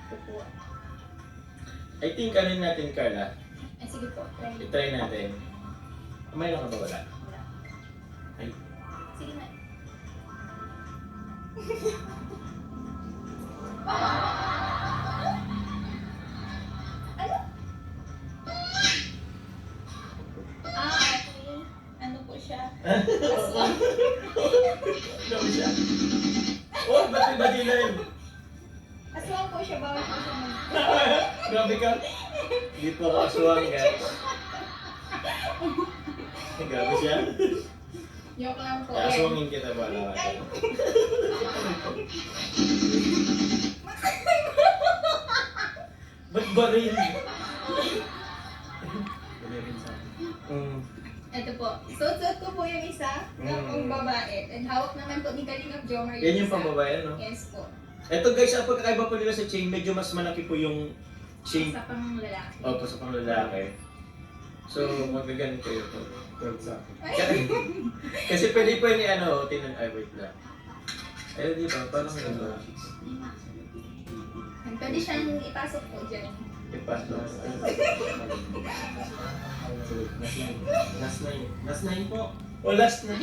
Ito po. I think ano natin, Carla? Ay, sige po. Try. I-try natin. Mayroon ka ba wala? Wala. Ay. Sige na. Ano? Okay. Ano po siya? Aswang. Ano siya? Oh, ba't may badilay? Aswang po siya. Bawal po siya mag... Grabe ka. Hindi po ako aswang, guys. Grabe siya. Joke lang po. Aswangin kita ba? Ay! Ba't baril? Ito po. Suot-suot ko po yung isa. Yung babae. And hawak naman po ni Kalingap Jomar Yan yung isa. pambabae, no? Yes po. Ito guys, ang pagkakaiba po nila sa chain, medyo mas malaki po yung chain. Sa pang lalaki. Opo, sa panglalaki. So, magagan kayo to. Sa akin. Kasi pwede po ni ano, tinan, ay wait lang. Ayun, di ba? Parang ano. Pwede siyang ipasok po dyan. Ipasok. Last 9. Last 9 po. O, last na.